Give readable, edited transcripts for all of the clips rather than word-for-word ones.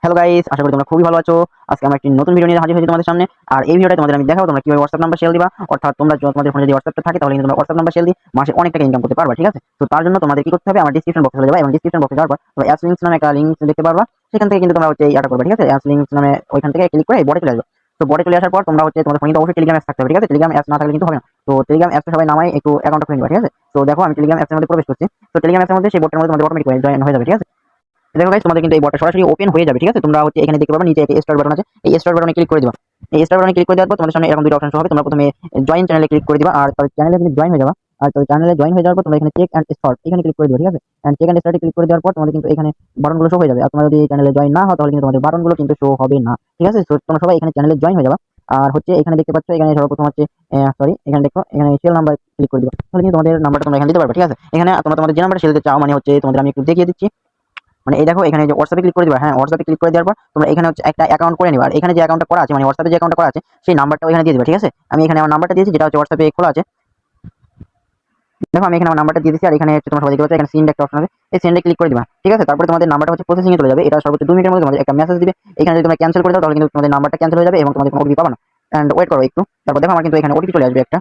Hello guys, আশা করি তোমরা খুবই ভালো আছো। আজকে আমরা একটি নতুন ভিডিও নিয়ে হাজির হয়েছি তোমাদের সামনে। আর এই ভিডিওটা তোমাদের আমি দেখাবো তোমরা কিভাবে WhatsApp নাম্বার শেল দিবা। অর্থাৎ তোমরা তোমাদের ফোনে যদি WhatsAppটা থাকে তাহলে কিন্তু তোমরা WhatsApp নাম্বার শেল দিয়ে মাসে অনেক টাকা ইনকাম করতে পারবা, ঠিক আছে? তো তার জন্য তোমাদের কি করতে হবে, আমার ডেসক্রিপশন বক্সে চলে যাবা এবং ডেসক্রিপশন বক্সে যাওয়ার পর তোমরা অ্যাপস লিংকস নামে একটা লিংক দেখতে পারবা। সেখান থেকে কিন্তু তোমরা হচ্ছে এটা করবে, ঠিক আছে? অ্যাপস লিংকস নামে ওইখান থেকে ক্লিক করে বডে চলে আসবে। তো বডে চলে আসার পর তোমরা হচ্ছে তোমাদের ফোনে কিন্তু অবশ্যই টেলিগ্রাম অ্যাপস থাকতে হবে, ঠিক আছে? টেলিগ্রাম অ্যাপস না থাকলে কিন্তু হবে না। তো টেলিগ্রাম অ্যাপসটা সবাই নামাই একটু অ্যাকাউন্ট খুলে নিবা, ঠিক আছে? তো দেখো আমি টেলিগ্রাম অ্যাপসের মধ্যে প্রবেশ করছি। তো টেলিগ্রাম অ্যাপসের মধ্যে সেই বটের মধ্যে তোমাদের অটোমেটিক জয়েন হয়ে যাবে, ঠিক আছে? দেখো গাইস, তোমাদের কিন্তু এই বটটা সরাসরি ওপেন হয়ে যাবে, ঠিক আছে? তোমরা হচ্ছে এখানে দেখতে পারবে নিচে একটা স্টার বাটন আছে, এই স্টার বাটনে ক্লিক করে দিবা। এই স্টার বাটনে ক্লিক করে দেওয়ার পর তোমাদের সামনে এরকম দুটো অপশন শো হবে। তোমরা প্রথমে জয়েন চ্যানেলে ক্লিক করে দিবা, আর তাদের চ্যানেলে কিন্তু জয়েন হয়ে যাবা। আর তাদের চ্যানেলে জয়েন হয়ে যাওয়ার পর তোমরা এখানে চেক এন্ড স্টার্ট এখানে ক্লিক করে দিবা, ঠিক আছে? এন্ড চেক এন্ড স্টার্টে ক্লিক করে দেওয়ার পর তোমাদের কিন্তু এখানে বাটনগুলো শো হয়ে যাবে। আর তোমরা যদি চ্যানেলে জয়েন না হও তাহলে কিন্তু তোমাদের বাটনগুলো কিন্তু শো হবে না, ঠিক আছে? তো তোমরা সবাই এখানে চ্যানেলে জয়েন হয়ে যাবা। আর হচ্ছে এখানে দেখতে পাচ্ছ, এখানে সর্বপ্রথম হচ্ছে সরি, এখানে দেখো এখানে সেল নাম্বার ক্লিক করে দিবা। তাহলে কিন্তু তোমাদের নাম্বারটা তোমরা এখানে দিতে পারবে, ঠিক আছে? এখানে তোমরা তোমাদের যে নাম্বারটা সেল দিতে চাও, মানে হচ্ছে তোমাদের আমি একটু দেখিয়ে দিচ্ছি। মানে এই দেখো এখানে যে WhatsApp এ ক্লিক করে দিবা, হ্যাঁ WhatsApp এ ক্লিক করে দেওয়ার পর তোমরা এখানে হচ্ছে একটা অ্যাকাউন্ট করে নিবা। আর এখানে যে অ্যাকাউন্টটা করা আছে, মানে WhatsApp এ যে অ্যাকাউন্টটা করা আছে সেই নাম্বারটাও এখানে দিয়ে দিবা, ঠিক আছে? আমি এখানে আমার নাম্বারটা দিয়েছি যেটা হচ্ছে WhatsApp এ খোলা আছে। দেখো আমি এখানে আমার নাম্বারটা দিয়ে দিয়েছি। আর এখানে হচ্ছে তোমরা সবাই দেখতে পাচ্ছ এখানে সেন্ড একটা অপশন আছে, এই সেন্ডে ক্লিক করে দিবা, ঠিক আছে? তারপরে তোমাদের নাম্বারটা হচ্ছে প্রসেসিং এ চলে যাবে। এটা সর্বোচ্চ 2 মিনিটের মধ্যে তোমাদের একটা মেসেজ দিবে। এখানে যদি তোমরা ক্যান্সেল করে দাও তাহলে কিন্তু তোমাদের নাম্বারটা ক্যান্সেল হয়ে যাবে এবং তোমাদের কোনো ওটিপি পাবে না। এন্ড ওয়েট করো একটু। তারপর দেখো আমার কিন্তু এখানে ওটিপি চলে আসবে একটা।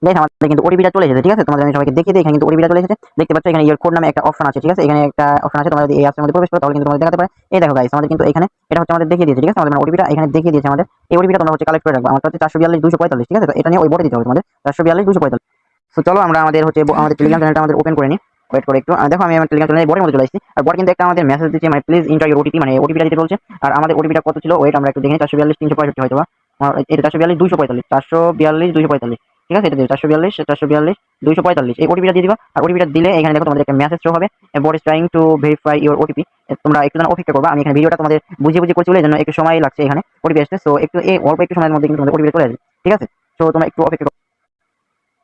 দেখো আমাদের কিন্তু ওটিপিটা চলে এসেছে, ঠিক আছে? তোমাদের আমি সবাইকে দেখিয়ে দিই, এখানে কিন্তু ওটিপিটা চলে এসেছে। দেখতে পাচ্ছ এখানে ইওর কোড নামে একটা অপশন আছে, ঠিক আছে? এখানে একটা অপশন আছে, তোমরা যদি এই অ্যাপসের মধ্যে প্রবেশ করো তাহলে কিন্তু তোমাদের দেখাতে পারে। এই দেখো গাইস, আমাদের কিন্তু এখানে এটা হচ্ছে আমাদের দেখিয়ে দিয়েছে, ঠিক আছে? আমাদের ওটিপিটা এখানে দেখিয়ে দিয়েছে আমাদের। এই ওটিপিটা তোমরা হচ্ছে কালেক্ট করে রাখবা। আমাদের হচ্ছে 442 245, ঠিক আছে? তো এটা নিয়ে ওই বোর্ডে দিতে হবে তোমাদের 442 245। সো চলো আমরা আমাদের হচ্ছে আমাদের টেলিগ্রাম চ্যানেলটা আমাদের ওপেন করে নিই। ওয়েট করে একটু। দেখো আমি আমার টেলিগ্রাম চ্যানেলে বোর্ডের মধ্যে চলে আসছি। আর বোর্ড কিন্তু একটা আমাদের মেসেজ দিচ্ছে, মানে প্লিজ এন্টার ইওর ওটিপি, মানে ওটিপিটা দিতে বলছে। আর আমাদের ওটিপিটা কত ছিল ওয়েট আমরা একটু দেখে নিই। 442 365 হয়তো বা এটা 442 245 442 245, ঠিক আছে? এটা দিয়ে 442 245 এই ওটিপিটা দিয়ে দিবা। আর ওটিপিটা দিলে এখানে দেখো তোমাদের একটা মেসেজ শো হবে, bot is trying to verify your OTP. তোমরা একটু যেন অপেক্ষা করবা। আমি এখানে ভিডিওটা তোমাদের বুঝিয়ে বুঝিয়ে করছি বলে এজন্য একটু সময় লাগছে এখানে ওটিপি আসতে। সো একটু এই অল্প একটু সময়ের মধ্যে কিন্তু তোমাদের ওটিপি চলে আসবে, ঠিক আছে? সো তোমরা একটু অপেক্ষা করো।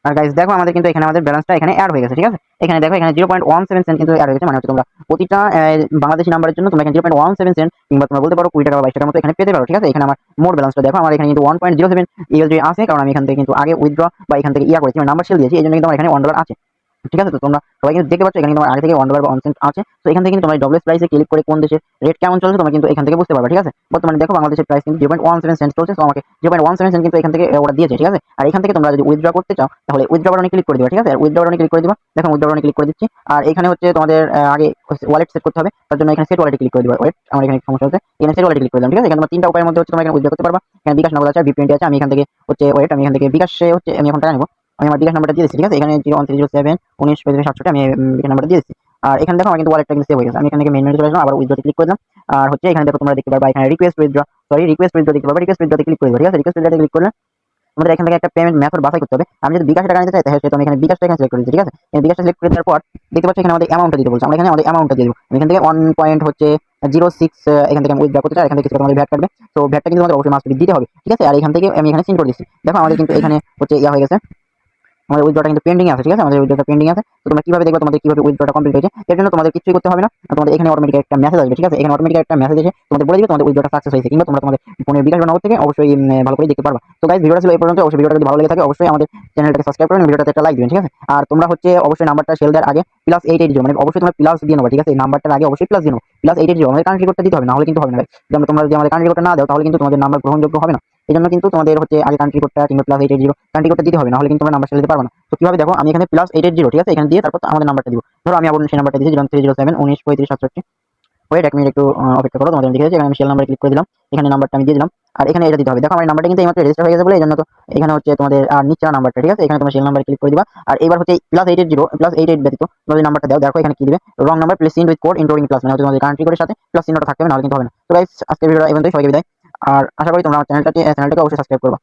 আর গাইস দেখো আমাদের কিন্তু এখানে আমাদের ব্যালেন্সটা এখানে এড হয়ে গেছে, ঠিক আছে? এখানে দেখো এখানে 0.17 সেন্ট কিন্তু এড হয়ে গেছে। মানে হচ্ছে তোমরা প্রতিটা বাংলাদেশী নাম্বারের জন্য তোমরা এখানে 0.17 সেন্ট কিংবা তোমরা বলতে পারো 20 টাকা বা 22 টাকার মতো এখানে পেতে পারো, ঠিক আছে? এখানে আমার মোট ব্যালেন্সটা দেখো, আমার এখানে কিন্তু 1.07 ইউএসডি আছে, কারণ আমি এখান থেকে কিন্তু আগে উইথড্র বা এখান থেকে করেছি, মানে নাম্বার সেল দিয়েছি, এইজন্য কিন্তু আমার এখানে $1 আছে, ঠিক আছে? তো তোমরা সবাই কিন্তু দেখতে পাচ্ছ এখানে কিন্তু আমার আগে থেকে $1 বা 1 সেন্ট আছে। তো এখান থেকে কিন্তু তোমরা ডব্লিউএস প্রাইসে ক্লিক করে কোন দেশের রেট কেমন চলছে তোমরা কিন্তু এখান থেকে বুঝতে পারবে, ঠিক আছে? বর্তমানে দেখো বাংলাদেশের প্রাইস কিন্তু 0.17 সেন্ট চলছে। তো আমাকে 0.17 সেন্ট কিন্তু এখান থেকে ওরা দিয়েছে, ঠিক আছে? আর এখান থেকে তোমরা যদি উইথড্র করতে চাও তাহলে উইথড্র বাটনে ক্লিক করে দিবা, ঠিক আছে? আর উইথড্র বাটনে ক্লিক করে দিবা। দেখো উইথড্র বাটনে ক্লিক করে দিচ্ছি। আর এখানে হচ্ছে তোমাদের আগে ওয়ালেট সেট করতে হবে, তার জন্য এখানে সেট ওয়ালেটে ক্লিক করে দিবা। ওয়েট, আমার এখানে সমস্যা হচ্ছে, এখানে সেট ওয়ালেটে ক্লিক করে দিলাম, ঠিক আছে? এখানে তোমরা তিনটা উপায়ের মধ্যে হচ্ছে তোমরা এখানে উইথড্র করতে পারবা। এখানে বিকাশ নগদ আছে, বিপিএনটি আছে। আমি এখান থেকে হচ্ছে ওয়েট, আমি এখান থেকে বিকাশে হচ্ছে আমি এখন টাকা নেব। আমি আমার বিকাশ নাম্বারটা দিয়ে দিচ্ছি, ঠিক আছে? এখানে 01307 19 65 আমি বিকাশ নাম্বারটা দিয়ে দিচ্ছি। আর এখানে দেখো আমার কিন্তু ওয়ালেটটা কিন্তু সেভ হয়ে গেছে। আমি এখান থেকে মেইন মেনুতে চলে আসলাম, আবার উইথড্রতে ক্লিক করে দিলাম। আর হচ্ছে এখানে দেখো তোমরা দেখতে পারবা এখানে request withdraw, sorry request withdraw দেখতে পারবা। রিকোয়েস্ট উইথড্রতে ক্লিক করে দিবা, ঠিক আছে? রিকোয়েস্ট উইথড্রতে ক্লিক করলে আমাদের এখান থেকে একটা পেমেন্ট মেথড বাছাই করতে হবে। আমি যদি বিকাশে টাকা নিতে চাই তাহলে সেটা আমি এখানে বিকাশটা এখানে সিলেক্ট করে দিচ্ছি, ঠিক আছে? এই বিকাশটা সিলেক্ট করে দেওয়ার পর দেখতে পাচ্ছি এখানে আমাদের অ্যামাউন্টটা দিতে বলছে। আমরা এখানে আমাদের অ্যামাউন্টটা দিয়ে দেবো। আমি এখান থেকে 1 পয়েন্ট হচ্ছে 06 এখান থেকে আমি উইথড্র করতে চাই। এখান থেকে কিছু আমাদের ভ্যাট কাটবে। তো ভ্যাটটা কিন্তু আমাদের অবশ্যই মাস্ট দিতে হবে, ঠিক আছে? আর এখান থেকে আমি এখানে সিন করে দিচ্ছি। দেখো আমাদের কিন্তু এখানে হচ্ছে হয়ে গেছে, আমাদের উইথড্রটা কিন্তু পেন্ডিং আছে, ঠিক আছে? আমাদের উইথড্রটা পেন্ডিং আছে। তো তোমরা কিভাবে দেখবে তোমাদের কিভাবে উইথড্রটা কমপ্লিট হয়েছে? এর জন্য তোমাদের কিছুই করতে হবে না। তোমাদের এখানে অটোমেটিক একটা মেসেজ আসবে, ঠিক আছে? এখানে অটোমেটিক একটা মেসেজ এসে তোমাদের বলে দিবে তোমাদের উইথড্রটা সাকসেস হয়েছে, কিংবা তোমরা তোমাদের ফোনের বিকাশ নগদ থেকে অবশ্যই ভালো করে দেখতে পারবা। তো গাইস ভিডিওটা ছিল এই পর্যন্ত। অবশ্যই ভিডিওটা যদি ভালো লেগে থাকে অবশ্যই আমাদের চ্যানেলটাকে সাবস্ক্রাইব করুন, ভিডিওটাতে একটা লাইক দিবেন, ঠিক আছে? আর তোমরা হচ্ছে অবশ্যই নাম্বারটা সেল দেওয়ার আগে +880, মানে অবশ্যই তোমরা প্লাস দিয়ে নেবা, ঠিক আছে? এই নাম্বারটার আগে অবশ্যই প্লাস দিয়ে নেবো। +880 আমাদের কারেন্ট রেকর্ডটা দিতে হবে, না হলে কিন্তু হবে না। তোমরা যদি আমাদের কারেন্ট রেকর্ডটা না দাও তাহলে কিন্তু তোমাদের নাম্বার গ্রহণযোগ্য হবে না। এজন্য কিন্তু তোমাদের হচ্ছে আগে কান্ট্রি কোডটা কিংবা +880 কান্ট্রি কোডটা দিতে হবে, না হলে কিন্তু তোমরা নাম্বার সেল দিতে পারবে না। তো কিভাবে দেখো, আমি এখানে +880, ঠিক আছে? এখানে দিয়ে তারপর আমাদের নাম্বারটা দিব। ধরো আমি আবার সেই নাম্বারটা দিয়েছি 01307 19 35 67। ওয়েট 1 মিনিট একটু অপেক্ষা করো, তোমাদের আমি দেখিয়েছি। এখানে আমি সেল নাম্বারে ক্লিক করে দিলাম, এখানে নাম্বারটা আমি দিয়ে দিলাম। আর এখানে এটা দিতে হবে। দেখো আমার নাম্বারটা কিন্তু এইমাত্র রেজিস্টার হয়ে গেছে বলে এজন্য তো এখানে হচ্ছে তোমাদের আর নিচে নাম্বারটা, ঠিক আছে? এখানে তোমরা সেল নাম্বারে ক্লিক করে দিবা। আর এবার হচ্ছে +880 ব্যতীত তোমাদের নাম্বারটা দাও। দেখো এখানে কি দিবে, wrong number place seen with code including plus, মানে হচ্ছে তোমাদের কান্ট্রি কোডের সাথে প্লাস চিহ্নটা থাকতে হবে, না হলে কিন্তু হবে না। তো গাইস আজকের ভিডিওটা এই পর্যন্তই। সবাইকে বিদায়। আর আশা করি তোমরা আমার চ্যানেলটাকে অবশ্যই সাবস্ক্রাইব করবা।